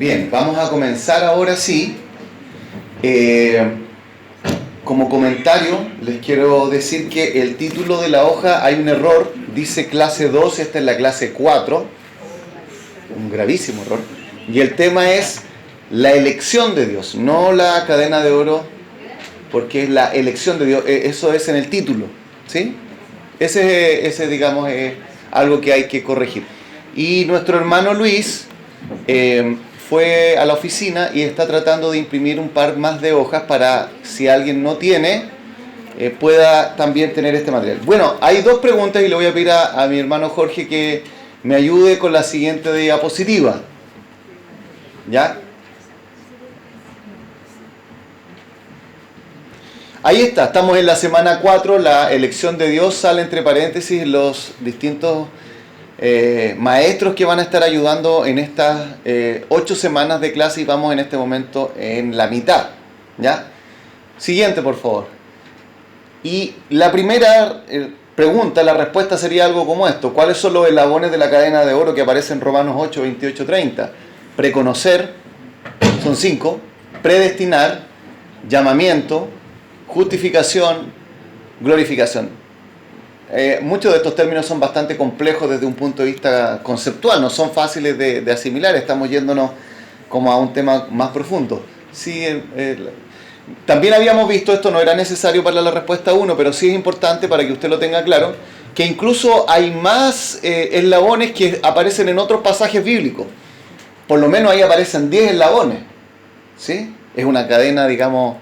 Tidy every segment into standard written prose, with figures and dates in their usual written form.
Bien, vamos a comenzar ahora sí. Como comentario, les quiero decir que el título de la hoja hay un error, dice clase 2, esta es la clase 4, un gravísimo error. Y el tema es la elección de Dios, no la cadena de oro, porque es la elección de Dios, eso es en el título, ¿sí? Ese digamos, es algo que hay que corregir. Y nuestro hermano Luis fue a la oficina y está tratando de imprimir un par más de hojas para, si alguien no tiene, pueda también tener este material. Bueno, hay dos preguntas y le voy a pedir a mi hermano Jorge que me ayude con la siguiente diapositiva. ¿Ya? Ahí está, estamos en la semana 4, la elección de Dios, sale entre paréntesis los distintos maestros que van a estar ayudando en estas 8 semanas de clase y vamos en este momento en la mitad. ¿Ya? Siguiente, por favor. Y la primera pregunta, la respuesta sería algo como esto. ¿Cuáles son los eslabones de la cadena de oro que aparecen en Romanos 8, 28, 30? Preconocer, son 5. Predestinar, llamamiento, justificación, glorificación. Muchos de estos términos son bastante complejos desde un punto de vista conceptual, no son fáciles de asimilar, estamos yéndonos como a un tema más profundo. Sí, también habíamos visto, esto no era necesario para la respuesta 1, pero sí es importante para que usted lo tenga claro, que incluso hay más eslabones que aparecen en otros pasajes bíblicos. Por lo menos ahí aparecen 10 eslabones. ¿Sí? Es una cadena, digamos,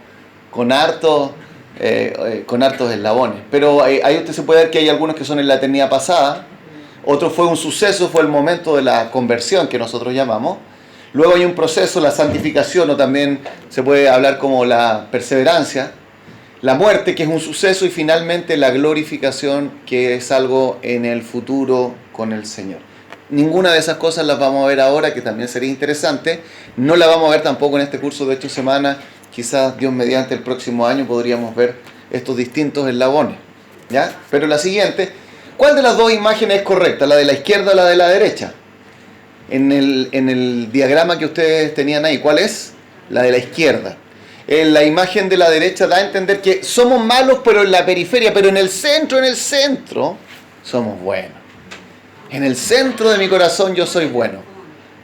con hartos eslabones. Pero ahí usted se puede ver que hay algunos que son en la eternidad pasada, otro fue un suceso, fue el momento de la conversión que nosotros llamamos. Luego hay un proceso, la santificación, o también se puede hablar como la perseverancia, la muerte, que es un suceso, y finalmente la glorificación, que es algo en el futuro con el Señor. Ninguna de esas cosas las vamos a ver ahora, que también sería interesante. No la vamos a ver tampoco en este curso de 8 semanas. Quizás Dios mediante el próximo año podríamos ver estos distintos eslabones. ¿Ya? Pero la siguiente, ¿cuál de las dos imágenes es correcta? ¿La de la izquierda o la de la derecha? En el diagrama que ustedes tenían ahí, ¿cuál es? La de la izquierda. La imagen de la derecha da a entender que somos malos, pero en la periferia, pero en el centro, somos buenos. En el centro de mi corazón yo soy bueno.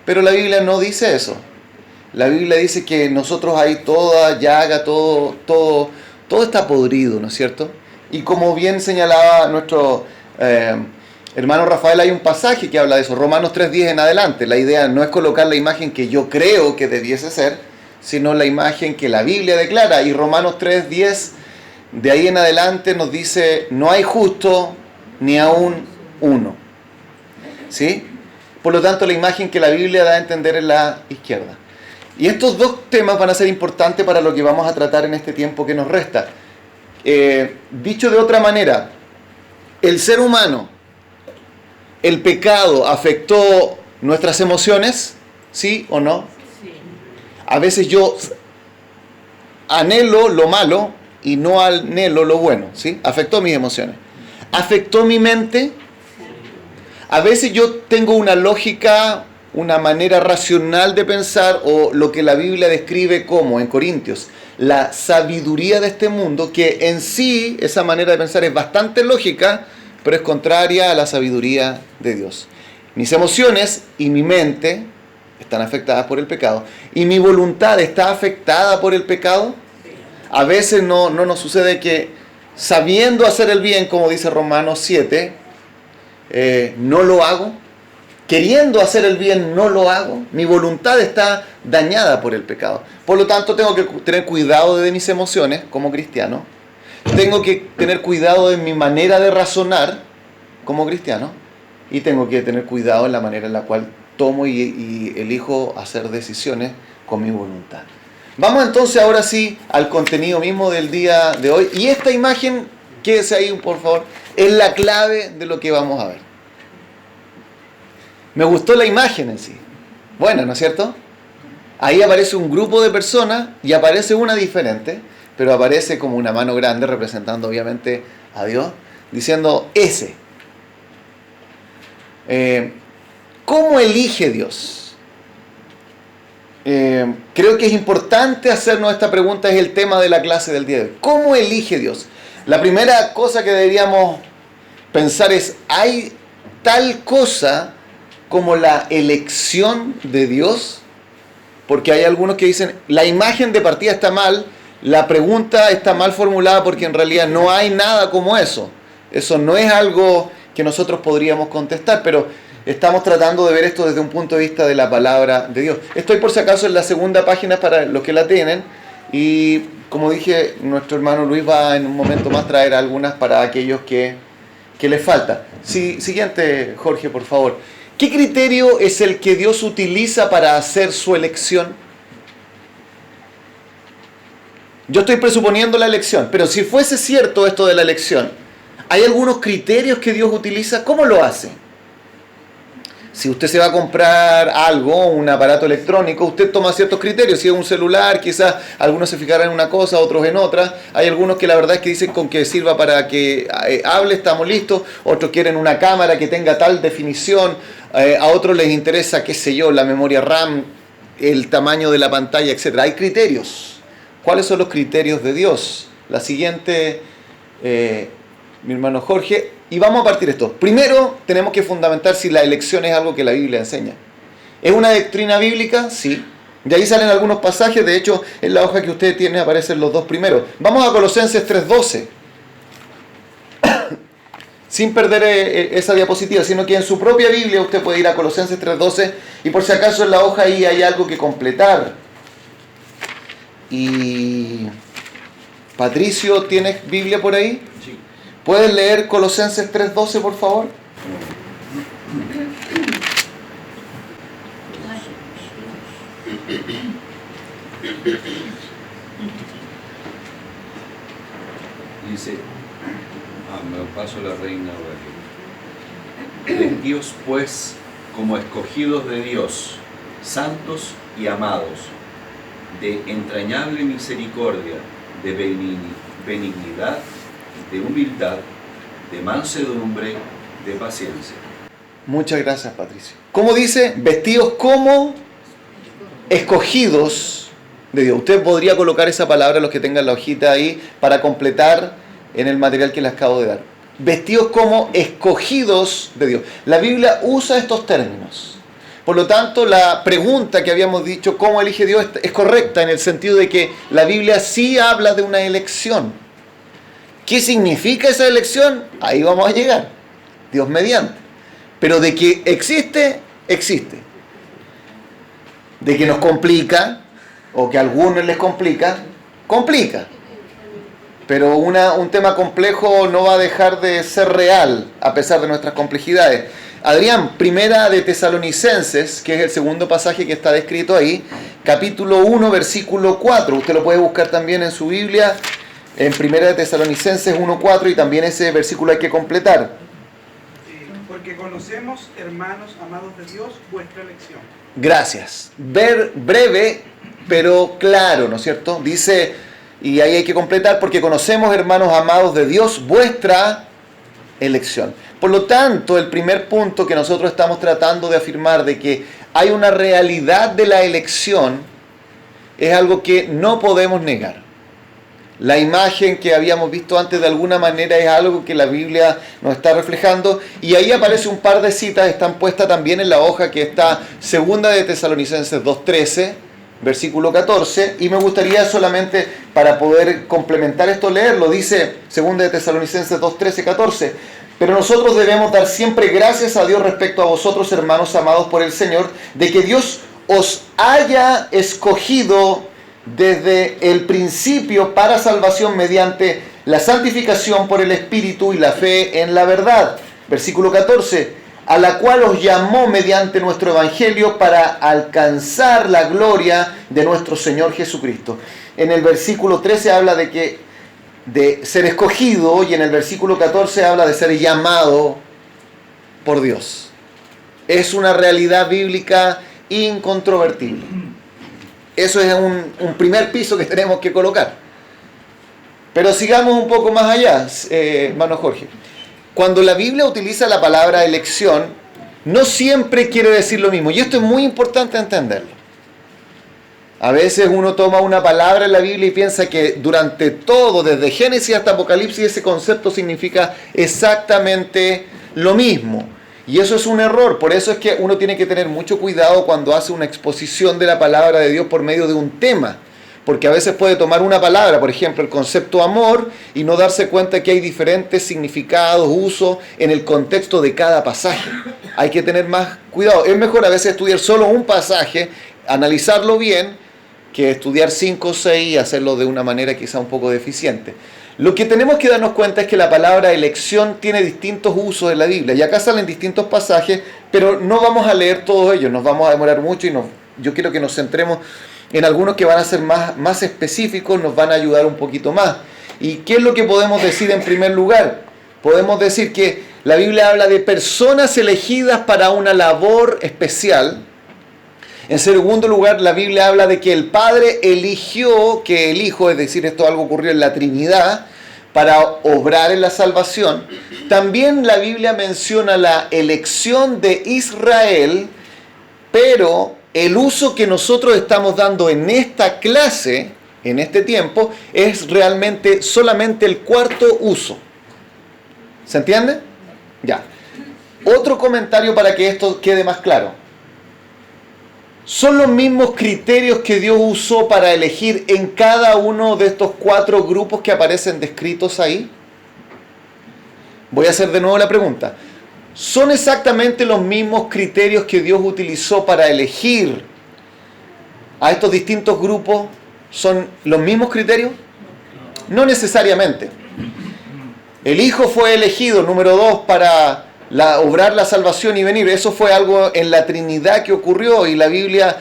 Pero la Biblia no dice eso. La Biblia dice que nosotros hay toda llaga, todo está podrido, ¿no es cierto? Y como bien señalaba nuestro hermano Rafael, hay un pasaje que habla de eso, Romanos 3:10 en adelante. La idea no es colocar la imagen que yo creo que debiese ser, sino la imagen que la Biblia declara. Y Romanos 3:10, de ahí en adelante nos dice, no hay justo ni aún uno. ¿Sí? Por lo tanto, la imagen que la Biblia da a entender es la izquierda. Y estos dos temas van a ser importantes para lo que vamos a tratar en este tiempo que nos resta. Dicho de otra manera, el ser humano, el pecado afectó nuestras emociones, ¿sí o no? Sí. A veces yo anhelo lo malo y no anhelo lo bueno, ¿sí? Afectó mis emociones. ¿Afectó mi mente? A veces yo tengo una lógica, una manera racional de pensar, o lo que la Biblia describe como, en Corintios, la sabiduría de este mundo, que en sí esa manera de pensar es bastante lógica, pero es contraria a la sabiduría de Dios. Mis emociones y mi mente están afectadas por el pecado. ¿Y mi voluntad está afectada por el pecado? A veces no nos sucede que, sabiendo hacer el bien, como dice Romanos 7, no lo hago, queriendo hacer el bien no lo hago, mi voluntad está dañada por el pecado. Por lo tanto, tengo que tener cuidado de mis emociones como cristiano, tengo que tener cuidado de mi manera de razonar como cristiano, y tengo que tener cuidado en la manera en la cual tomo y elijo hacer decisiones con mi voluntad. Vamos entonces ahora sí al contenido mismo del día de hoy, y esta imagen, quédese ahí por favor, es la clave de lo que vamos a ver. Me gustó la imagen en sí. Buena, ¿no es cierto? Ahí aparece un grupo de personas y aparece una diferente, pero aparece como una mano grande representando obviamente a Dios, diciendo ese. ¿Cómo elige Dios? creo que es importante hacernos esta pregunta, es el tema de la clase del día de hoy. ¿Cómo elige Dios? La primera cosa que deberíamos pensar es, ¿hay tal cosa como la elección de Dios? Porque hay algunos que dicen, la imagen de partida está mal, la pregunta está mal formulada porque en realidad no hay nada como eso. Eso no es algo que nosotros podríamos contestar, pero estamos tratando de ver esto desde un punto de vista de la palabra de Dios. Estoy por si acaso en la segunda página para los que la tienen y como dije, nuestro hermano Luis va en un momento más traer algunas para aquellos que les falta. Sí, siguiente, Jorge, por favor. ¿Qué criterio es el que Dios utiliza para hacer su elección? Yo estoy presuponiendo la elección, pero si fuese cierto esto de la elección, ¿hay algunos criterios que Dios utiliza? ¿Cómo lo hace? Si usted se va a comprar algo, un aparato electrónico, usted toma ciertos criterios. Si es un celular, quizás algunos se fijarán en una cosa, otros en otra. Hay algunos que la verdad es que dicen con que sirva para que hable, estamos listos. Otros quieren una cámara que tenga tal definición. A otros les interesa, qué sé yo, la memoria RAM, el tamaño de la pantalla, etc. Hay criterios. ¿Cuáles son los criterios de Dios? La siguiente, mi hermano Jorge. Y vamos a partir de esto. Primero, tenemos que fundamentar si la elección es algo que la Biblia enseña. ¿Es una doctrina bíblica? Sí. De ahí salen algunos pasajes. De hecho, en la hoja que usted tiene aparecen los dos primeros. Vamos a Colosenses 3:12. Sin perder esa diapositiva, sino que en su propia Biblia usted puede ir a Colosenses 3:12 y por si acaso en la hoja ahí hay algo que completar. Y Patricio, ¿tienes Biblia por ahí? Sí. ¿Puedes leer Colosenses 3:12, por favor? Dice, me paso la Reina Valera. Vestidos pues como escogidos de Dios, santos y amados, de entrañable misericordia, de benignidad, de humildad, de mansedumbre, de paciencia. Muchas gracias, Patricio. ¿Cómo dice? Vestidos como escogidos de Dios. Usted podría colocar esa palabra, los que tengan la hojita ahí, para completar en el material que les acabo de dar. Vestidos como escogidos de Dios. La Biblia usa estos términos. Por lo tanto, la pregunta que habíamos dicho, ¿cómo elige Dios?, es correcta en el sentido de que la Biblia sí habla de una elección. ¿Qué significa esa elección? Ahí vamos a llegar, Dios mediante. Pero de que existe, existe. De que nos complica, o que a algunos les complica, complica. Pero un tema complejo no va a dejar de ser real, a pesar de nuestras complejidades. Adrián, primera de Tesalonicenses, que es el segundo pasaje que está descrito ahí, capítulo 1, versículo 4. Usted lo puede buscar también en su Biblia, en primera de Tesalonicenses 1:4, y también ese versículo hay que completar. Porque conocemos, hermanos amados de Dios, vuestra elección. Gracias. Breve, pero claro, ¿no es cierto? Dice, y ahí hay que completar, porque conocemos, hermanos amados de Dios, vuestra elección. Por lo tanto, el primer punto que nosotros estamos tratando de afirmar de que hay una realidad de la elección es algo que no podemos negar. La imagen que habíamos visto antes de alguna manera es algo que la Biblia nos está reflejando, y ahí aparece un par de citas, están puestas también en la hoja que está segunda de Tesalonicenses 2:13, versículo 14, y me gustaría solamente para poder complementar esto leerlo. Dice segunda de Tesalonicenses 2:13, 14: pero nosotros debemos dar siempre gracias a Dios respecto a vosotros, hermanos amados por el Señor, de que Dios os haya escogido desde el principio para salvación mediante la santificación por el Espíritu y la fe en la verdad. Versículo 14: a la cual os llamó mediante nuestro Evangelio para alcanzar la gloria de nuestro Señor Jesucristo. En el versículo 13 habla de ser escogido, y en el versículo 14 habla de ser llamado por Dios. Es una realidad bíblica incontrovertible. Eso es un primer piso que tenemos que colocar. Pero sigamos un poco más allá, hermano Jorge. Cuando la Biblia utiliza la palabra elección, no siempre quiere decir lo mismo. Y esto es muy importante entenderlo. A veces uno toma una palabra en la Biblia y piensa que durante todo, desde Génesis hasta Apocalipsis, ese concepto significa exactamente lo mismo. Y eso es un error. Por eso es que uno tiene que tener mucho cuidado cuando hace una exposición de la palabra de Dios por medio de un tema. Porque a veces puede tomar una palabra, por ejemplo, el concepto amor, y no darse cuenta que hay diferentes significados, usos en el contexto de cada pasaje. Hay que tener más cuidado. Es mejor a veces estudiar solo un pasaje, analizarlo bien, que estudiar 5 o 6 y hacerlo de una manera quizá un poco deficiente. Lo que tenemos que darnos cuenta es que la palabra elección tiene distintos usos en la Biblia. Y acá salen distintos pasajes, pero no vamos a leer todos ellos, nos vamos a demorar mucho y yo quiero que nos centremos en algunos que van a ser más específicos, nos van a ayudar un poquito más. ¿Y qué es lo que podemos decir en primer lugar? Podemos decir que la Biblia habla de personas elegidas para una labor especial. En segundo lugar, la Biblia habla de que el Padre eligió que el Hijo, es decir, esto algo ocurrió en la Trinidad, para obrar en la salvación. También la Biblia menciona la elección de Israel, pero el uso que nosotros estamos dando en esta clase, en este tiempo, es realmente solamente el cuarto uso. ¿Se entiende? Ya. Otro comentario para que esto quede más claro. ¿Son los mismos criterios que Dios usó para elegir en cada uno de estos 4 grupos que aparecen descritos ahí? Voy a hacer de nuevo la pregunta. ¿Son exactamente los mismos criterios que Dios utilizó para elegir a estos distintos grupos? ¿Son los mismos criterios? No necesariamente. El Hijo fue elegido, número 2, para obrar la salvación y venir. Eso fue algo en la Trinidad que ocurrió, y la Biblia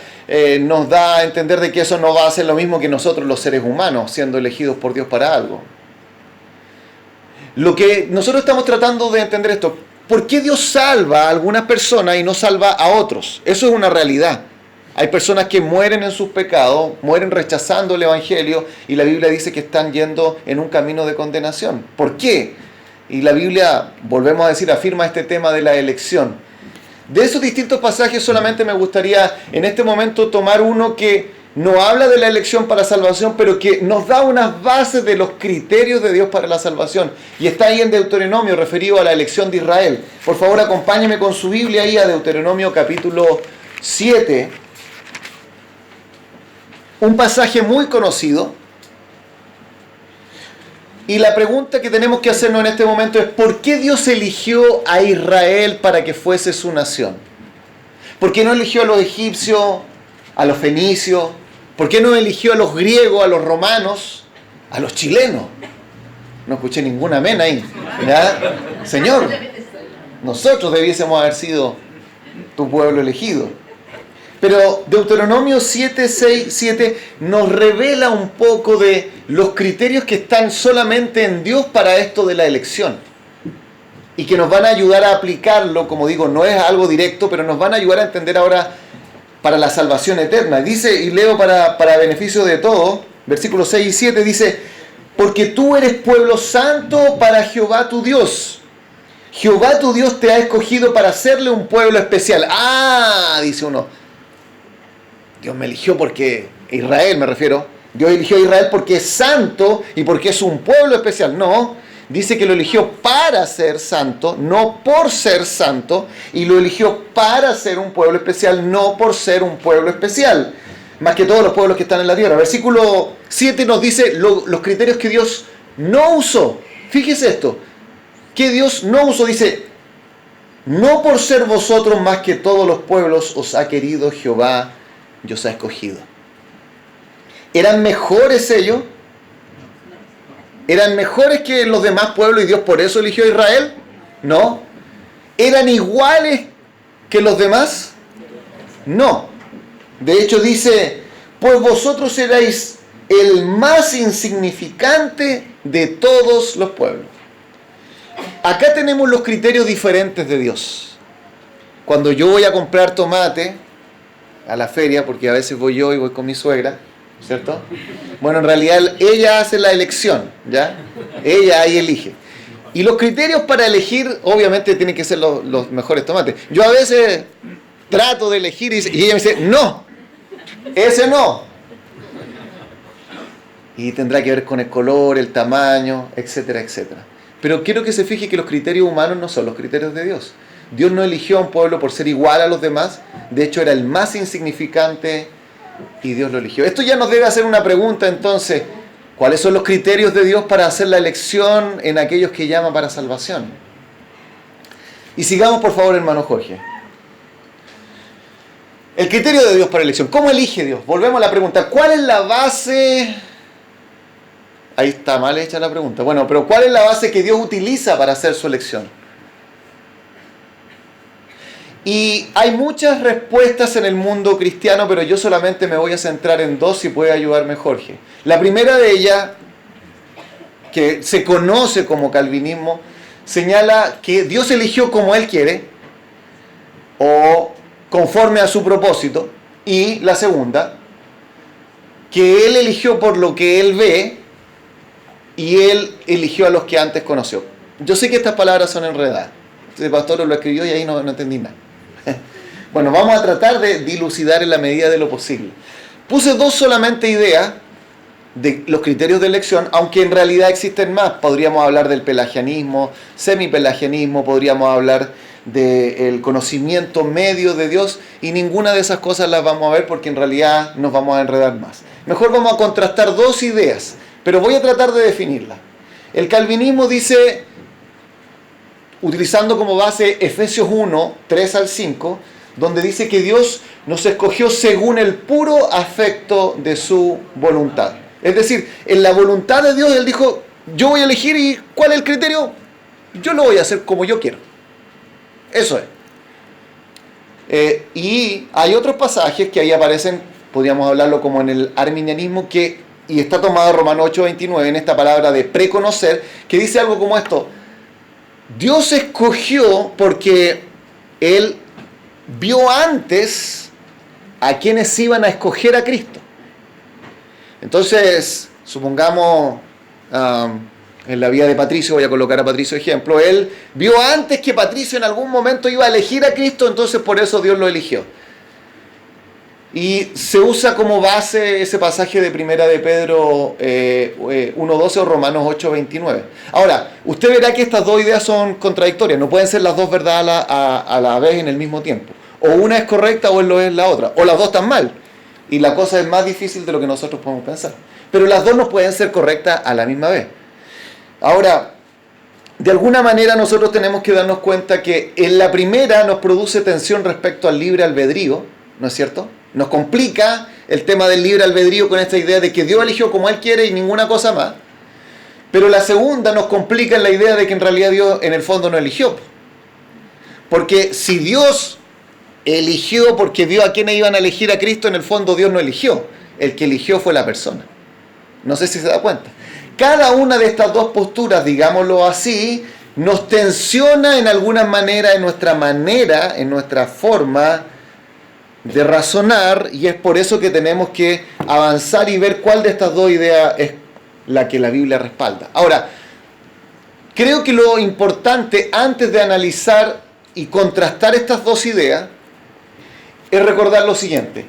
nos da a entender de que eso no va a ser lo mismo que nosotros los seres humanos, siendo elegidos por Dios para algo. Lo que nosotros estamos tratando de entender esto, ¿por qué Dios salva a algunas personas y no salva a otros? Eso es una realidad. Hay personas que mueren en sus pecados, mueren rechazando el Evangelio, y la Biblia dice que están yendo en un camino de condenación. ¿Por qué? Y la Biblia, volvemos a decir, afirma este tema de la elección. De esos distintos pasajes solamente me gustaría en este momento tomar uno que no habla de la elección para salvación, pero que nos da unas bases de los criterios de Dios para la salvación. Y está ahí en Deuteronomio, referido a la elección de Israel. Por favor, acompáñeme con su Biblia ahí a Deuteronomio capítulo 7. Un pasaje muy conocido. Y la pregunta que tenemos que hacernos en este momento es: ¿por qué Dios eligió a Israel para que fuese su nación? ¿Por qué no eligió a los egipcios, a los fenicios? ¿Por qué no eligió a los griegos, a los romanos, a los chilenos? No escuché ningún amén ahí. ¿Ya? Señor, nosotros debiésemos haber sido tu pueblo elegido. Pero Deuteronomio 7, 6, 7 nos revela un poco de los criterios que están solamente en Dios para esto de la elección. Y que nos van a ayudar a aplicarlo, como digo, no es algo directo, pero nos van a ayudar a entender ahora para la salvación eterna. Dice, y leo para beneficio de todos, versículos 6 y 7, dice: porque tú eres pueblo santo para Jehová tu Dios. Jehová tu Dios te ha escogido para hacerle un pueblo especial. Ah, dice uno. Dios me eligió porque, Israel me refiero, Dios eligió a Israel porque es santo y porque es un pueblo especial. No, dice que lo eligió para ser santo, no por ser santo, y lo eligió para ser un pueblo especial, no por ser un pueblo especial, más que todos los pueblos que están en la tierra. Versículo 7 nos dice los criterios que Dios no usó. Fíjese esto, que Dios no usó, dice: no por ser vosotros más que todos los pueblos os ha querido Jehová, y os ha escogido. ¿Eran mejores ellos? ¿Eran mejores que los demás pueblos y Dios por eso eligió a Israel? No. ¿Eran iguales que los demás? No. De hecho dice: pues vosotros erais el más insignificante de todos los pueblos. Acá tenemos los criterios diferentes de Dios. Cuando yo voy a comprar tomate a la feria, porque a veces voy yo y voy con mi suegra, ¿cierto? Bueno, en realidad ella hace la elección, ¿ya? Ella ahí elige. Y los criterios para elegir, obviamente, tienen que ser los mejores tomates. Yo a veces trato de elegir y ella me dice: no, ese no. y tendrá que ver con el color, el tamaño, etcétera, etcétera. Pero quiero que se fije que los criterios humanos no son los criterios de Dios. Dios no eligió a un pueblo por ser igual a los demás, de hecho era el más insignificante y Dios lo eligió. Esto ya nos debe hacer una pregunta entonces, ¿cuáles son los criterios de Dios para hacer la elección en aquellos que llama para salvación? Y sigamos por favor, hermano Jorge. El criterio de Dios para elección. ¿Cómo elige Dios? Volvemos a la pregunta. ¿Cuál es la base? Ahí está mal hecha la pregunta. Bueno, pero ¿cuál es la base que Dios utiliza para hacer su elección? Y hay muchas respuestas en el mundo cristiano, pero yo solamente me voy a centrar en dos, si puede ayudarme Jorge. La primera de ellas, que se conoce como calvinismo, señala que Dios eligió como Él quiere, o conforme a su propósito. Y la segunda, que Él eligió por lo que Él ve, y Él eligió a los que antes conoció. Yo sé que estas palabras son enredadas. El pastor lo escribió y ahí no entendí nada. Bueno, vamos a tratar de dilucidar en la medida de lo posible. Puse dos solamente ideas de los criterios de elección, aunque en realidad existen más. Podríamos hablar del pelagianismo, semipelagianismo, podríamos hablar del conocimiento medio de Dios, y ninguna de esas cosas las vamos a ver porque en realidad nos vamos a enredar más. Mejor vamos a contrastar dos ideas, pero voy a tratar de definirlas. El calvinismo dice, utilizando como base Efesios 1, 3 al 5, donde dice que Dios nos escogió según el puro afecto de su voluntad. Es decir, en la voluntad de Dios Él dijo, yo voy a elegir, y ¿cuál es el criterio? Yo lo voy a hacer como yo quiero. Eso es. Y hay otros pasajes que ahí aparecen, podríamos hablarlo como en el arminianismo, y está tomado de Romanos 8:29, en esta palabra de preconocer, que dice algo como esto: Dios escogió porque Él vio antes a quienes iban a escoger a Cristo. Entonces, supongamos, en la vida de Patricio, voy a colocar a Patricio ejemplo, él vio antes que Patricio en algún momento iba a elegir a Cristo, entonces por eso Dios lo eligió. Y se usa como base ese pasaje de Primera de Pedro 1:12 o Romanos 8:29. Ahora, usted verá que estas dos ideas son contradictorias, no pueden ser las dos verdades a la vez en el mismo tiempo. O una es correcta o lo es la otra, o las dos están mal. Y la cosa es más difícil de lo que nosotros podemos pensar. Pero las dos no pueden ser correctas a la misma vez. Ahora, de alguna manera nosotros tenemos que darnos cuenta que en la primera nos produce tensión respecto al libre albedrío, ¿no es cierto? Nos complica el tema del libre albedrío con esta idea de que Dios eligió como Él quiere y ninguna cosa más. Pero la segunda nos complica en la idea de que en realidad Dios en el fondo no eligió. Porque si Dios eligió porque vio a quienes iban a elegir a Cristo, en el fondo Dios no eligió. El que eligió fue la persona. No sé si se da cuenta. Cada una de estas dos posturas, digámoslo así, nos tensiona en alguna manera, en nuestra forma de razonar, y es por eso que tenemos que avanzar y ver cuál de estas dos ideas es la que la Biblia respalda. Ahora, creo que lo importante antes de analizar y contrastar estas dos ideas es recordar lo siguiente: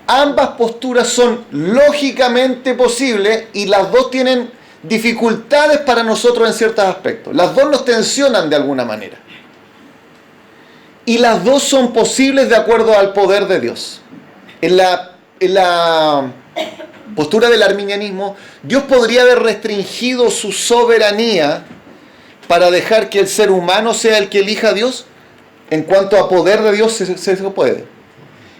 ambas posturas son lógicamente posibles y las dos tienen dificultades para nosotros en ciertos aspectos. Las dos nos tensionan de alguna manera. Y las dos son posibles de acuerdo al poder de Dios. En la postura del arminianismo, Dios podría haber restringido su soberanía para dejar que el ser humano sea el que elija a Dios. En cuanto a poder de Dios, se puede.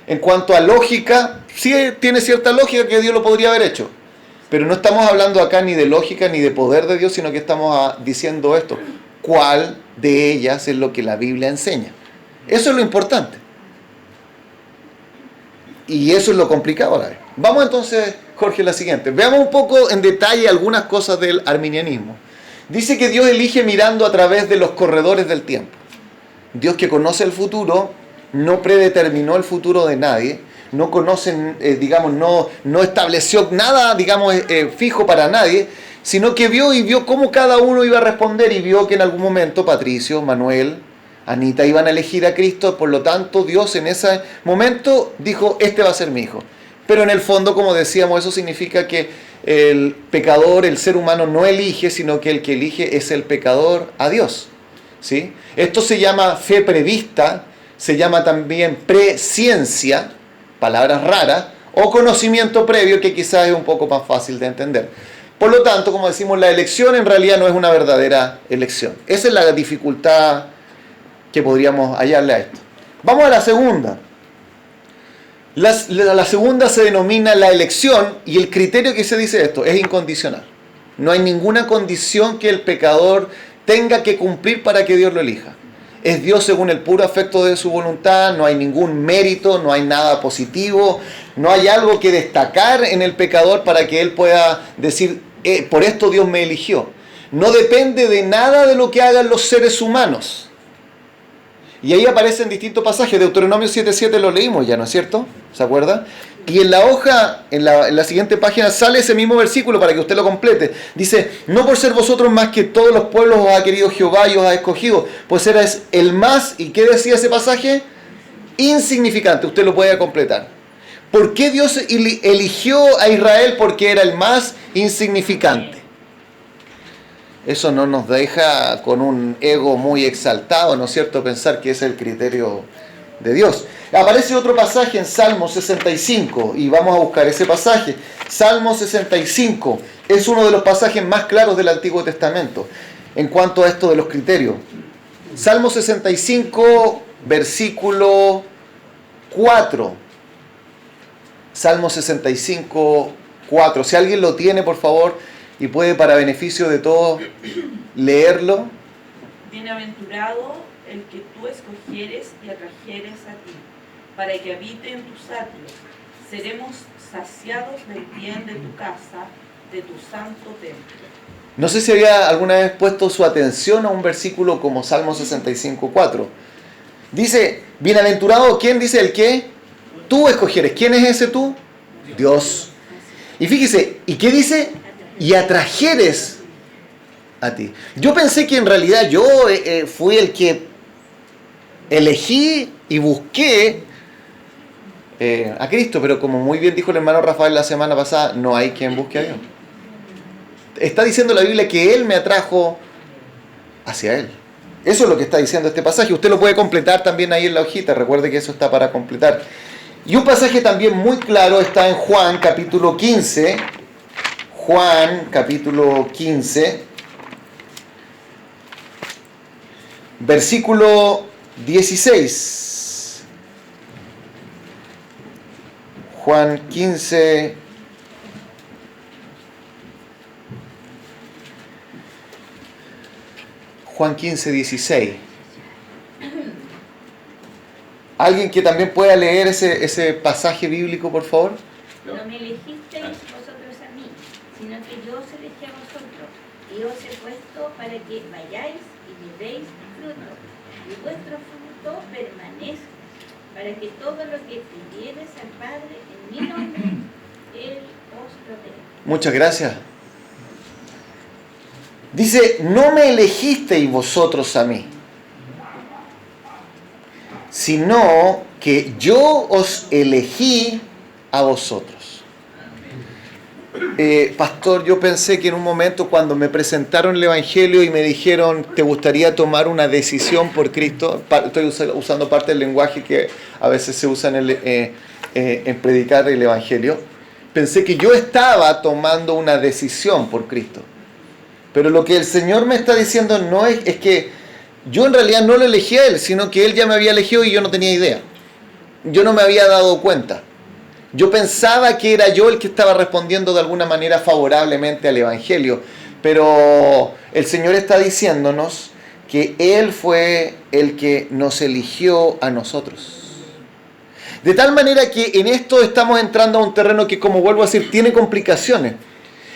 En cuanto a lógica, sí tiene cierta lógica que Dios lo podría haber hecho. Pero no estamos hablando acá ni de lógica ni de poder de Dios, sino que estamos diciendo esto: ¿cuál de ellas es lo que la Biblia enseña? Eso es lo importante. Y eso es lo complicado a la vez. Vamos entonces, Jorge, a la siguiente. Veamos un poco en detalle algunas cosas del arminianismo. Dice que Dios elige mirando a través de los corredores del tiempo. Dios, que conoce el futuro, no predeterminó el futuro de nadie, no conoce, no estableció nada, fijo para nadie, sino que vio cómo cada uno iba a responder, y vio que en algún momento Patricio, Manuel, Anita iban a elegir a Cristo. Por lo tanto, Dios en ese momento dijo: este va a ser mi hijo. Pero en el fondo, como decíamos, eso significa que el pecador, el ser humano no elige, sino que el que elige es el pecador a Dios. ¿Sí? Esto se llama fe prevista, se llama también presciencia, palabras raras, o conocimiento previo, que quizás es un poco más fácil de entender. Por lo tanto, como decimos, la elección en realidad no es una verdadera elección. Esa es la dificultad que podríamos hallarle a esto. Vamos a la segunda. La segunda se denomina la elección, y el criterio que se dice esto es incondicional. No hay ninguna condición que el pecador tenga que cumplir para que Dios lo elija. Es Dios según el puro afecto de su voluntad, no hay ningún mérito, no hay nada positivo, no hay algo que destacar en el pecador para que él pueda decir, por esto Dios me eligió. No depende de nada de lo que hagan los seres humanos. Y ahí aparecen distintos pasajes. Deuteronomio 7:7 lo leímos ya, ¿no es cierto? ¿Se acuerda? Y en la hoja, en la siguiente página, sale ese mismo versículo para que usted lo complete. Dice, no por ser vosotros más que todos los pueblos os ha querido Jehová y os ha escogido, pues eres el más, ¿y qué decía ese pasaje? Insignificante. Usted lo puede completar. ¿Por qué Dios eligió a Israel? Porque era el más insignificante. Eso no nos deja con un ego muy exaltado, ¿no es cierto?, pensar que ese es el criterio de Dios. Aparece otro pasaje en Salmo 65 y vamos a buscar ese pasaje. Salmo 65 es uno de los pasajes más claros del Antiguo Testamento en cuanto a esto de los criterios. Salmo 65, versículo 4. Salmo 65, 4. Si alguien lo tiene, por favor, y puede para beneficio de todos leerlo. Bienaventurado el que tú escogieres y atrajeres a ti, para que habite en tus atrios. Seremos saciados del bien de tu casa, de tu santo templo. No sé si había alguna vez puesto su atención a un versículo como Salmo 65, 4. Dice, bienaventurado, ¿quién dice el qué? Tú escogieres. ¿Quién es ese tú? Dios. Y fíjese, ¿y qué dice? Y atrajeres a ti. Yo pensé que en realidad yo fui el que elegí y busqué a Cristo, pero como muy bien dijo el hermano Rafael la semana pasada, no hay quien busque a Dios. Está diciendo la Biblia que Él me atrajo hacia Él. Eso es lo que está diciendo este pasaje. Usted lo puede completar también ahí en la hojita. Recuerde que eso está para completar. Y un pasaje también muy claro está en Juan capítulo 15. Juan capítulo 15. Versículo 16. Juan 15. Juan 15, 16. ¿Alguien que también pueda leer ese pasaje bíblico, por favor? No me elegisteis vosotros a mí, sino que yo os elegí a vosotros, y os he puesto para que vayáis y llevéis fruto, y vuestro fruto permanezca, para que todo lo que pidiereis al Padre en mi nombre, Él os lo dé. Muchas gracias. Dice, no me elegisteis vosotros a mí, sino que yo os elegí a vosotros. Pastor, yo pensé que en un momento cuando me presentaron el Evangelio y me dijeron, ¿te gustaría tomar una decisión por Cristo? Estoy usando parte del lenguaje que a veces se usa en predicar el Evangelio. Pensé que yo estaba tomando una decisión por Cristo. Pero lo que el Señor me está diciendo no es que yo en realidad no lo elegí a Él, sino que Él ya me había elegido y yo no tenía idea. Yo no me había dado cuenta. Yo pensaba que era yo el que estaba respondiendo de alguna manera favorablemente al Evangelio. Pero el Señor está diciéndonos que Él fue el que nos eligió a nosotros. De tal manera que en esto estamos entrando a un terreno que, como vuelvo a decir, tiene complicaciones.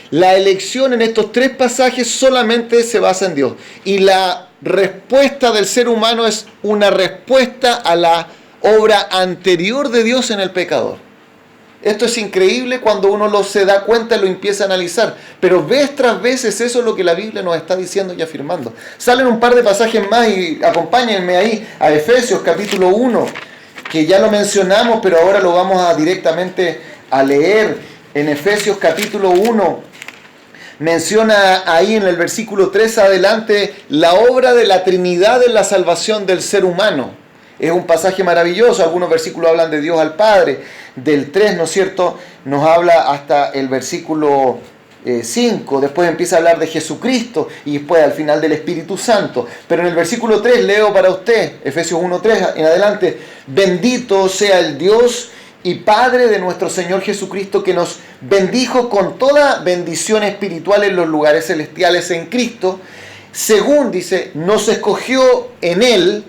La elección en estos tres pasajes solamente se basa en Dios. Y la respuesta del ser humano es una respuesta a la obra anterior de Dios en el pecador. Esto es increíble cuando uno se da cuenta y lo empieza a analizar. Pero vez tras vez eso es lo que la Biblia nos está diciendo y afirmando. Salen un par de pasajes más y acompáñenme ahí a Efesios capítulo 1, que ya lo mencionamos, pero ahora lo vamos directamente a leer. en Efesios capítulo 1, menciona ahí en el versículo 3 adelante la obra de la Trinidad en la salvación del ser humano. Es un pasaje maravilloso. Algunos versículos hablan de Dios al Padre. Del 3, ¿no es cierto?, nos habla hasta el versículo 5. Después empieza a hablar de Jesucristo y después al final del Espíritu Santo. Pero en el versículo 3 leo para usted, Efesios 1:3 en adelante: bendito sea el Dios y Padre de nuestro Señor Jesucristo, que nos bendijo con toda bendición espiritual en los lugares celestiales en Cristo, según, dice, nos escogió en Él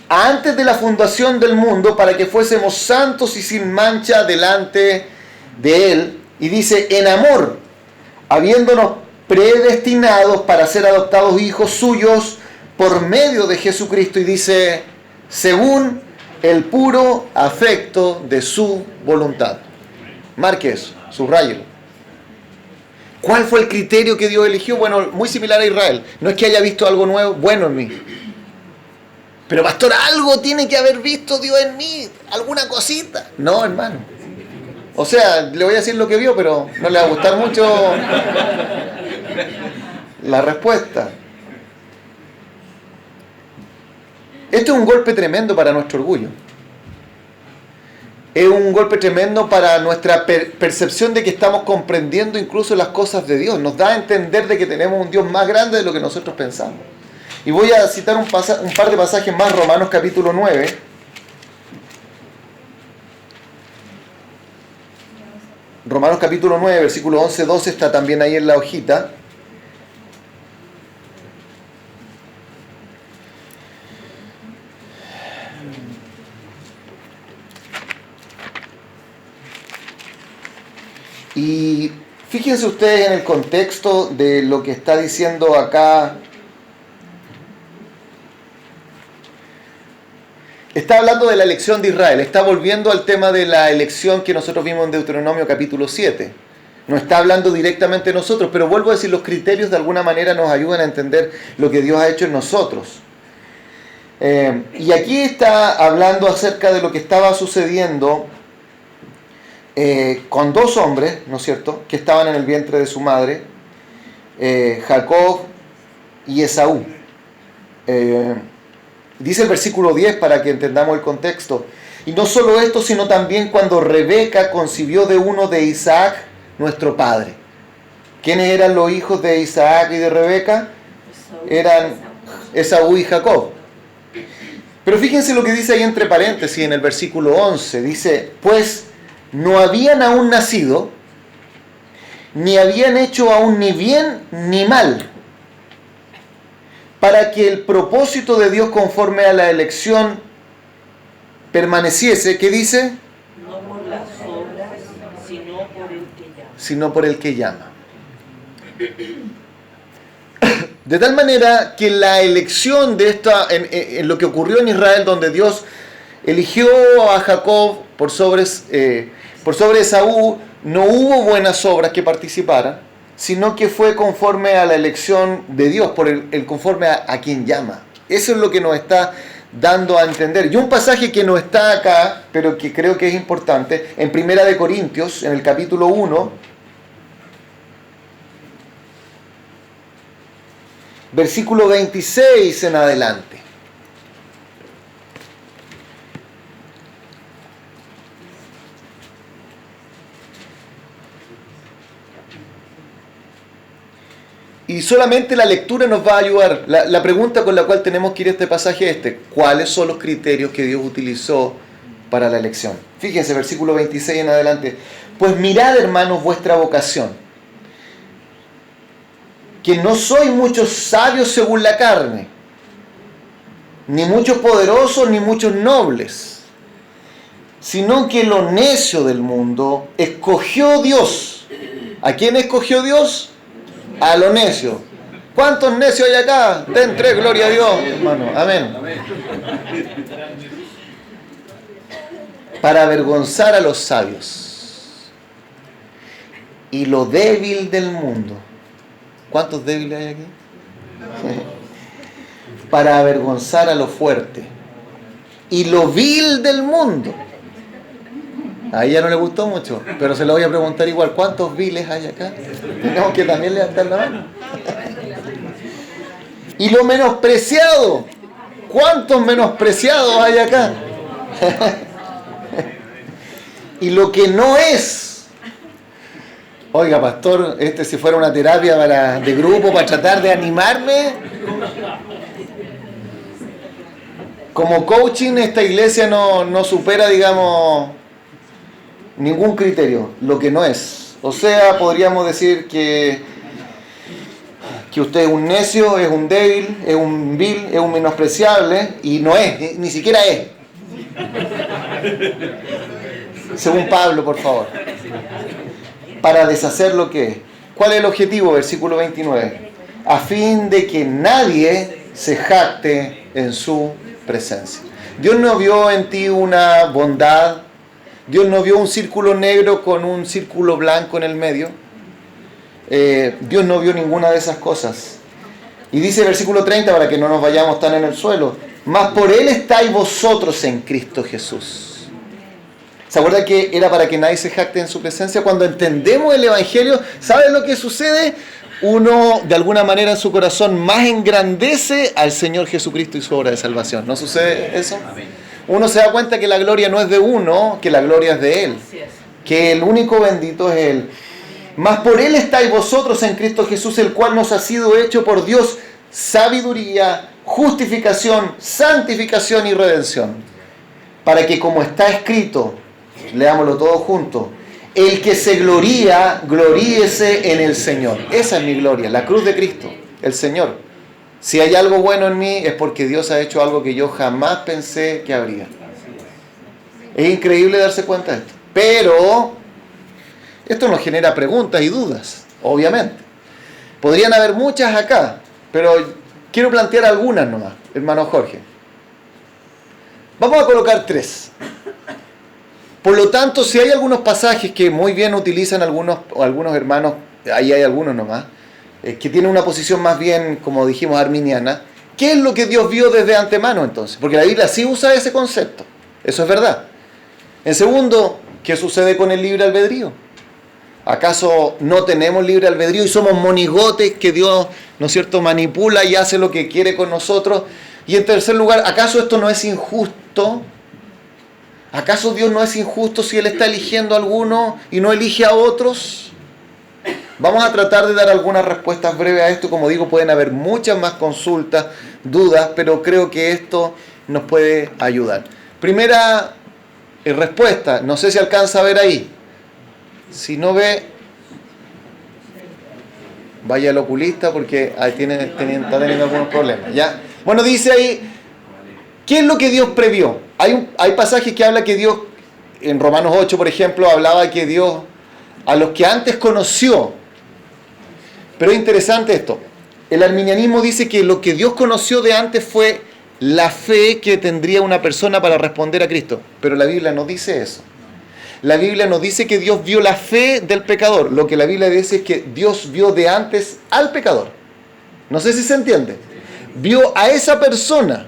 antes de la fundación del mundo para que fuésemos santos y sin mancha delante de Él. Y dice, en amor, habiéndonos predestinados para ser adoptados hijos suyos por medio de Jesucristo. Y dice, según el puro afecto de su voluntad. Marque eso, subráyelo. ¿Cuál fue el criterio que Dios eligió? Bueno, muy similar a Israel. No es que haya visto algo nuevo, bueno en mí. Pero pastor, algo tiene que haber visto Dios en mí, alguna cosita. No, hermano. O sea, le voy a decir lo que vio, pero no le va a gustar mucho la respuesta. Esto es un golpe tremendo para nuestro orgullo. Es un golpe tremendo para nuestra percepción de que estamos comprendiendo incluso las cosas de Dios. Nos da a entender de que tenemos un Dios más grande de lo que nosotros pensamos. Y voy a citar un par de pasajes más. Romanos capítulo 9. Romanos capítulo 9, versículo 11-12 está también ahí en la hojita. Y fíjense ustedes en el contexto de lo que está diciendo acá. Está hablando de la elección de Israel, está volviendo al tema de la elección que nosotros vimos en Deuteronomio capítulo 7. No está hablando directamente de nosotros, pero vuelvo a decir, los criterios de alguna manera nos ayudan a entender lo que Dios ha hecho en nosotros. Y aquí está hablando acerca de lo que estaba sucediendo con dos hombres, ¿no es cierto?, que estaban en el vientre de su madre, Jacob y Esaú. Dice el versículo 10 para que entendamos el contexto. Y no solo esto, sino también cuando Rebeca concibió de uno de Isaac, nuestro padre. ¿Quiénes eran los hijos de Isaac y de Rebeca? Eran Esaú y Jacob. Pero fíjense lo que dice ahí entre paréntesis en el versículo 11. Dice, pues no habían aún nacido, ni habían hecho aún ni bien ni mal, para que el propósito de Dios conforme a la elección permaneciese. ¿Qué dice? No por las obras, sino por el que llama. Sino por el que llama. De tal manera que la elección de esta, en lo que ocurrió en Israel, donde Dios eligió a Jacob por sobre Esaú, no hubo buenas obras que participaran, sino que fue conforme a la elección de Dios, por el conforme a quien llama. Eso es lo que nos está dando a entender. Y un pasaje que no está acá, pero que creo que es importante, en 1 Corintios, en el capítulo 1, versículo 26 en adelante. Y solamente la lectura nos va a ayudar. La pregunta con la cual tenemos que ir a este pasaje es este: ¿cuáles son los criterios que Dios utilizó para la elección? Fíjense, versículo 26 en adelante. Pues mirad, hermanos, vuestra vocación, que no sois muchos sabios según la carne, ni muchos poderosos, ni muchos nobles, sino que lo necio del mundo escogió Dios. ¿A quién escogió Dios? A lo necio. ¿Cuántos necios hay acá? Den tres, gloria a Dios, hermano. Amén. Para avergonzar a los sabios. Y lo débil del mundo. ¿Cuántos débiles hay aquí? Para avergonzar a lo fuerte. Y lo vil del mundo. A ella no le gustó mucho, pero se lo voy a preguntar igual. ¿Cuántos viles hay acá? Tenemos que también levantar la mano. Y lo menospreciado. ¿Cuántos menospreciados hay acá? Y lo que no es. Oiga, pastor, si fuera una terapia de grupo para tratar de animarme. Como coaching, esta iglesia no supera, digamos, ningún criterio. Lo que no es. O sea, podríamos decir que usted es un necio, es un débil, es un vil, es un menospreciable, y no es, ni siquiera es. Según Pablo, por favor. Para deshacer lo que es. ¿Cuál es el objetivo? Versículo 29. A fin de que nadie se jacte en su presencia. Dios no vio en ti una bondad. Dios no vio un círculo negro con un círculo blanco en el medio. Dios no vio ninguna de esas cosas. Y dice el versículo 30, para que no nos vayamos tan en el suelo: mas por Él estáis vosotros en Cristo Jesús. ¿Se acuerdan que era para que nadie se jacte en su presencia? Cuando entendemos el Evangelio, ¿saben lo que sucede? Uno, de alguna manera, en su corazón más engrandece al Señor Jesucristo y su obra de salvación. ¿No sucede eso? Uno se da cuenta que la gloria no es de uno, que la gloria es de Él. Que el único bendito es Él. Mas por Él estáis vosotros en Cristo Jesús, el cual nos ha sido hecho por Dios sabiduría, justificación, santificación y redención. Para que, como está escrito, leámoslo todo junto: el que se gloría, gloríese en el Señor. Esa es mi gloria, la cruz de Cristo, el Señor. Si hay algo bueno en mí, es porque Dios ha hecho algo que yo jamás pensé que habría. Es increíble darse cuenta de esto. Pero esto nos genera preguntas y dudas, obviamente. Podrían haber muchas acá, pero quiero plantear algunas nomás, hermano Jorge. Vamos a colocar 3. Por lo tanto, si hay algunos pasajes que muy bien utilizan algunos hermanos, ahí hay algunos nomás, que tienen una posición más bien, como dijimos, arminiana, ¿qué es lo que Dios vio desde antemano entonces? Porque la Biblia sí usa ese concepto, eso es verdad. En segundo, ¿qué sucede con el libre albedrío? ¿Acaso no tenemos libre albedrío y somos monigotes que Dios, ¿no es cierto?, manipula y hace lo que quiere con nosotros? Y en tercer lugar, ¿acaso esto no es injusto? ¿Acaso Dios no es injusto si Él está eligiendo a algunos y no elige a otros? Vamos a tratar de dar algunas respuestas breves a esto. Como digo, pueden haber muchas más consultas, dudas, pero creo que esto nos puede ayudar. Primera respuesta, no sé si alcanza a ver ahí. Si no ve, vaya al oculista porque ahí está teniendo algunos problemas. ¿Ya? Bueno, dice ahí, ¿qué es lo que Dios previó? Hay pasajes que habla que Dios, en Romanos 8, por ejemplo, hablaba que Dios, a los que antes conoció, pero es interesante esto, el arminianismo dice que lo que Dios conoció de antes fue la fe que tendría una persona para responder a Cristo, pero la Biblia no dice eso. La Biblia no dice que Dios vio la fe del pecador, lo que la Biblia dice es que Dios vio de antes al pecador. No sé si se entiende. Vio a esa persona.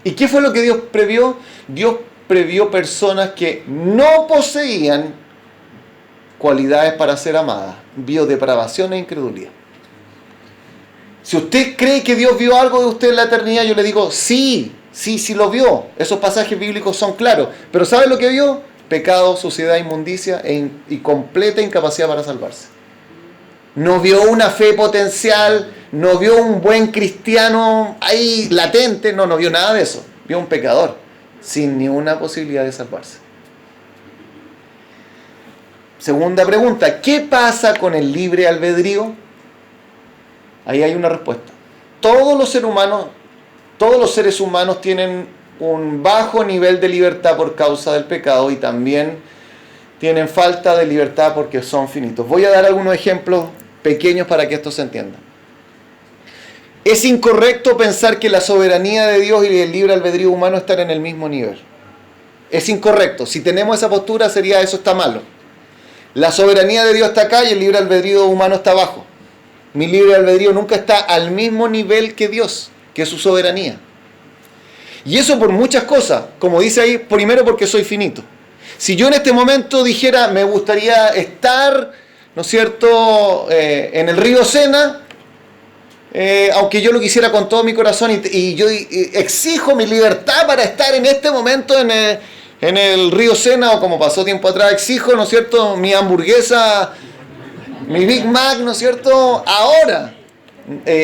¿Y qué fue lo que Dios previó? Dios previó personas que no poseían cualidades para ser amadas. Vio depravación e incredulidad. Si usted cree que Dios vio algo de usted en la eternidad, yo le digo, sí lo vio. Esos pasajes bíblicos son claros. Pero ¿sabe lo que vio? Pecado, suciedad, inmundicia y completa incapacidad para salvarse. No vio una fe potencial, no vio un buen cristiano ahí latente, no vio nada de eso. Vio un pecador sin ni una posibilidad de salvarse. Segunda pregunta, ¿qué pasa con el libre albedrío? Ahí hay una respuesta. Todos los seres humanos tienen un bajo nivel de libertad por causa del pecado y también tienen falta de libertad porque son finitos. Voy a dar algunos ejemplos pequeños para que esto se entienda. Es incorrecto pensar que la soberanía de Dios y el libre albedrío humano están en el mismo nivel. Es incorrecto. Si tenemos esa postura, sería eso está malo. La soberanía de Dios está acá y el libre albedrío humano está abajo. Mi libre albedrío nunca está al mismo nivel que Dios, que es su soberanía. Y eso por muchas cosas. Como dice ahí, primero porque soy finito. Si yo en este momento dijera, me gustaría estar, ¿no es cierto?, en el río Sena, aunque yo lo quisiera con todo mi corazón y yo exijo mi libertad para estar en este momento en el río Sena, o como pasó tiempo atrás, exijo, ¿no es cierto?, mi hamburguesa, mi Big Mac, ¿no es cierto?, ahora.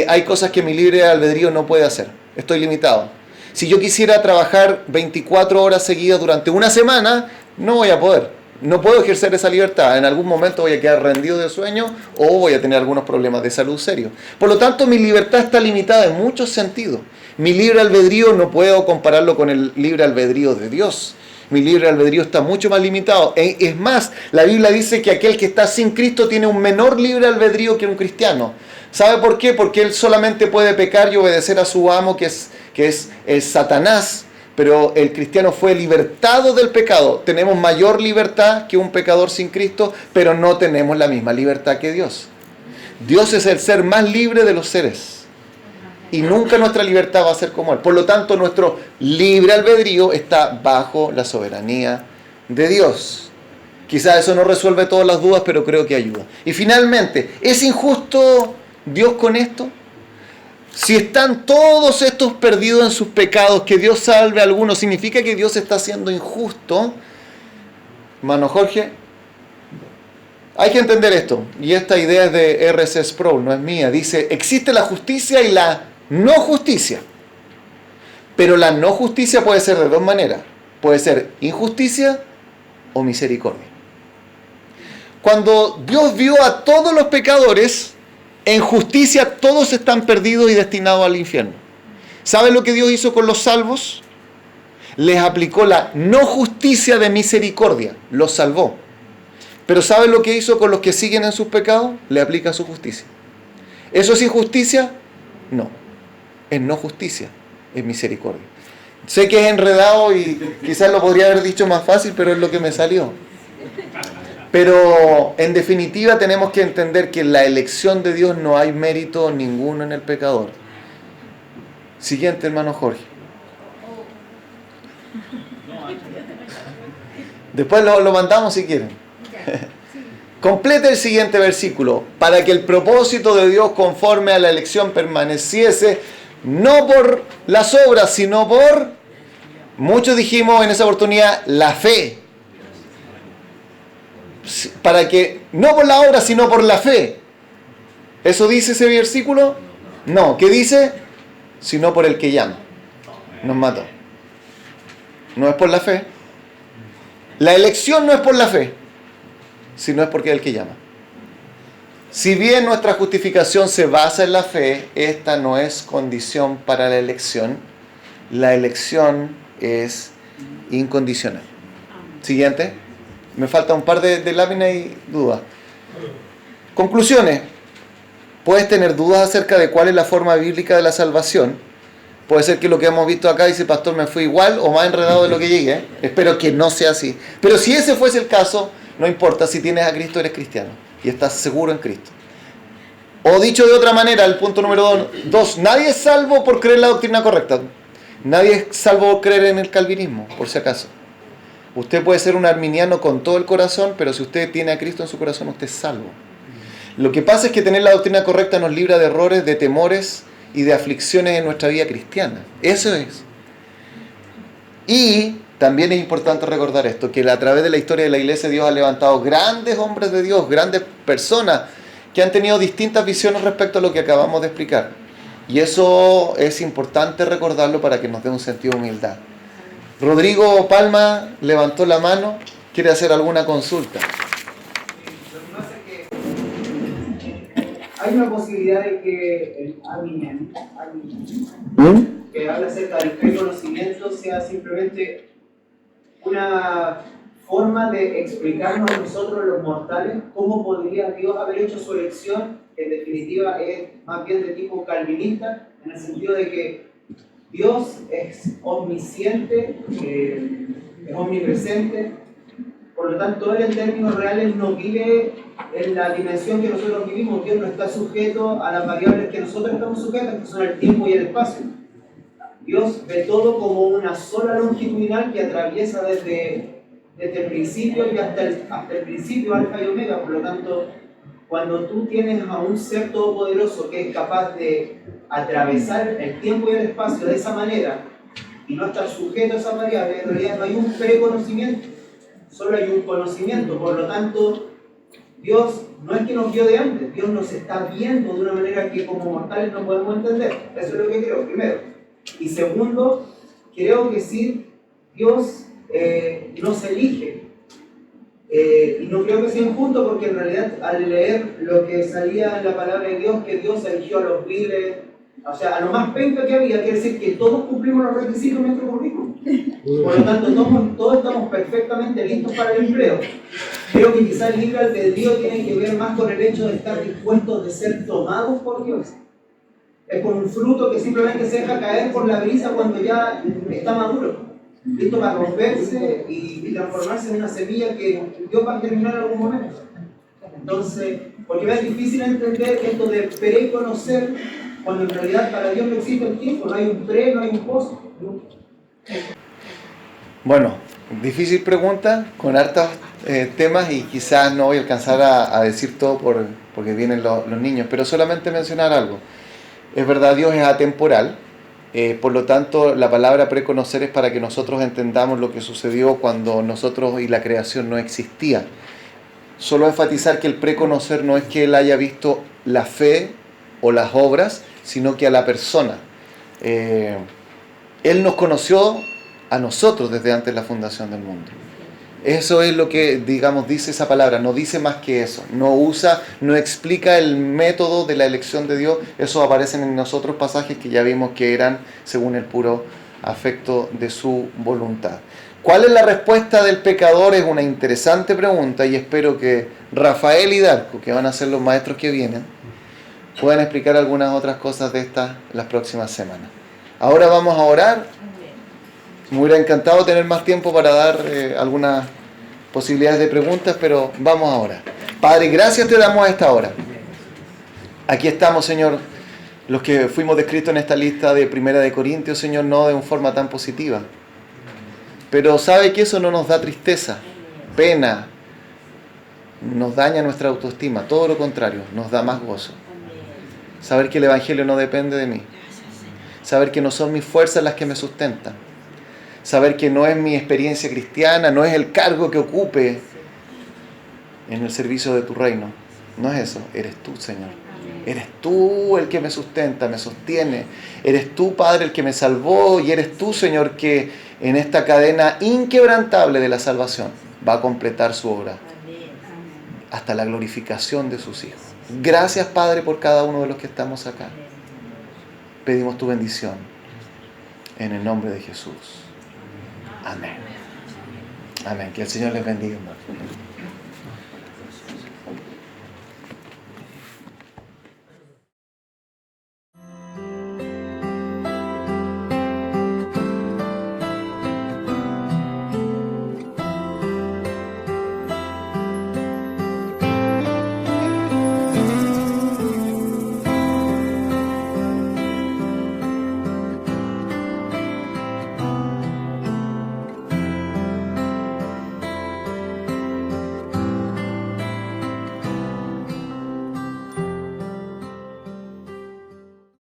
Hay cosas que mi libre albedrío no puede hacer. Estoy limitado. Si yo quisiera trabajar 24 horas seguidas durante una semana, no voy a poder. No puedo ejercer esa libertad. En algún momento voy a quedar rendido de sueño o voy a tener algunos problemas de salud serios. Por lo tanto, mi libertad está limitada en muchos sentidos. Mi libre albedrío no puedo compararlo con el libre albedrío de Dios. Mi libre albedrío está mucho más limitado. Es más, la Biblia dice que aquel que está sin Cristo tiene un menor libre albedrío que un cristiano. ¿Sabe por qué? Porque él solamente puede pecar y obedecer a su amo, que es el Satanás. Pero el cristiano fue libertado del pecado. Tenemos mayor libertad que un pecador sin Cristo, pero no tenemos la misma libertad que Dios. Dios es el ser más libre de los seres. Y nunca nuestra libertad va a ser como Él. Por lo tanto, nuestro libre albedrío está bajo la soberanía de Dios. Quizás eso no resuelve todas las dudas, pero creo que ayuda. Y finalmente, ¿es injusto Dios con esto? Si están todos estos perdidos en sus pecados, que Dios salve a algunos, ¿significa que Dios está siendo injusto? Hermano Jorge, hay que entender esto. Y esta idea es de R.C. Sproul, no es mía. Dice, existe la justicia y la no justicia. Pero la no justicia puede ser de dos maneras. Puede ser injusticia o misericordia. Cuando Dios vio a todos los pecadores, en justicia todos están perdidos y destinados al infierno. ¿Sabe lo que Dios hizo con los salvos? Les aplicó la no justicia de misericordia, los salvó. Pero ¿sabe lo que hizo con los que siguen en sus pecados? Le aplica su justicia. ¿Eso es injusticia? No. Es no justicia, es misericordia. Sé que es enredado y quizás lo podría haber dicho más fácil, pero es lo que me salió. Pero en definitiva tenemos que entender que en la elección de Dios no hay mérito ninguno en el pecador. Siguiente, hermano Jorge. Después lo mandamos si quieren. Complete el siguiente versículo. Para que el propósito de Dios conforme a la elección permaneciese, no por las obras, sino por, muchos dijimos en esa oportunidad, la fe. Para que, no por la obra, sino por la fe. ¿Eso dice ese versículo? No. ¿Qué dice? Sino por el que llama. Nos mató. No es por la fe. La elección no es por la fe, sino es porque es el que llama. Si bien nuestra justificación se basa en la fe, esta no es condición para la elección. La elección es incondicional. Siguiente. Me falta un par de láminas y dudas. Conclusiones. Puedes tener dudas acerca de cuál es la forma bíblica de la salvación. Puede ser que lo que hemos visto acá dice, pastor, me fui igual o más enredado de lo que llegué. Espero que no sea así. Pero si ese fuese el caso, no importa, si tienes a Cristo eres cristiano y estás seguro en Cristo. O dicho de otra manera, el punto número 2, nadie es salvo por creer la doctrina correcta. Nadie es salvo por creer en el calvinismo, por si acaso. Usted puede ser un arminiano con todo el corazón, pero si usted tiene a Cristo en su corazón, usted es salvo. Lo que pasa es que tener la doctrina correcta nos libra de errores, de temores y de aflicciones en nuestra vida cristiana. Eso es. Y también es importante recordar esto, que a través de la historia de la iglesia Dios ha levantado grandes hombres de Dios, grandes personas que han tenido distintas visiones respecto a lo que acabamos de explicar. Y eso es importante recordarlo para que nos dé un sentido de humildad. Rodrigo Palma levantó la mano, quiere hacer alguna consulta. Lo que pasa es que hay una posibilidad de que el arminianismo, que habla acerca del preconocimiento, sea simplemente una forma de explicarnos a nosotros los mortales cómo podría Dios haber hecho su elección, que en definitiva es más bien de tipo calvinista, en el sentido de que Dios es omnisciente, es omnipresente, por lo tanto Él en términos reales no vive en la dimensión que nosotros vivimos. Dios no está sujeto a las variables que nosotros estamos sujetos, que son el tiempo y el espacio. Dios ve todo como una sola longitudinal que atraviesa desde desde el principio y hasta el principio, alfa y omega. Por lo tanto, cuando tú tienes a un ser todopoderoso que es capaz de atravesar el tiempo y el espacio de esa manera y no estar sujeto a esa variable, en realidad no hay un preconocimiento, solo hay un conocimiento. Por lo tanto, Dios no es que nos vio de antes, Dios nos está viendo de una manera que como mortales no podemos entender. Eso es lo que creo, primero. Y segundo, creo que sí, Dios nos elige. Y no creo que sea injusto, porque en realidad al leer lo que salía en la palabra de Dios, que Dios eligió a los viles, o sea, a lo más penca que había, quiere decir que todos cumplimos los requisitos de nuestro currículum. Por lo tanto, todos estamos perfectamente listos para el empleo. Creo que quizás el libre albedrío tiene que ver más con el hecho de estar dispuestos de ser tomados por Dios. Es como un fruto que simplemente se deja caer por la brisa cuando ya está maduro, listo para romperse y transformarse en una semilla que Dios va a terminar en algún momento. Entonces, porque es difícil entender esto de preconocer, cuando en realidad para Dios no existe el tiempo, no hay un pre, no hay un post. Bueno, difícil pregunta, con hartos temas, y quizás no voy a alcanzar a decir todo porque vienen los niños, pero solamente mencionar algo. Es verdad, Dios es atemporal, por lo tanto la palabra preconocer es para que nosotros entendamos lo que sucedió cuando nosotros y la creación no existía. Solo enfatizar que el preconocer no es que Él haya visto la fe o las obras, sino que a la persona. Él nos conoció a nosotros desde antes de la fundación del mundo. Eso es lo que, digamos, dice esa palabra, no dice más que eso, no explica el método de la elección de Dios. Eso aparecen en nosotros pasajes que ya vimos que eran según el puro afecto de su voluntad. ¿Cuál es la respuesta del pecador? Es una interesante pregunta, y espero que Rafael y Darko, que van a ser los maestros que vienen, puedan explicar algunas otras cosas de estas las próximas semanas. Ahora vamos a orar. Me hubiera encantado tener más tiempo para dar algunas posibilidades de preguntas, pero vamos ahora. Padre, gracias te damos a esta hora. Aquí estamos, Señor, los que fuimos descritos en esta lista de Primera de Corintios, Señor, no de una forma tan positiva. Pero sabe que eso no nos da tristeza, pena, nos daña nuestra autoestima, todo lo contrario, nos da más gozo. Saber que el Evangelio no depende de mí. Saber que no son mis fuerzas las que me sustentan. Saber que no es mi experiencia cristiana, no es el cargo que ocupe en el servicio de tu reino. No es eso, eres tú, Señor. Eres tú el que me sustenta, me sostiene. Eres tú, Padre, el que me salvó, y eres tú, Señor, que en esta cadena inquebrantable de la salvación va a completar su obra hasta la glorificación de sus hijos. Gracias, Padre, por cada uno de los que estamos acá. Pedimos tu bendición en el nombre de Jesús. Amén. Amén. Que el Señor les bendiga, hermano.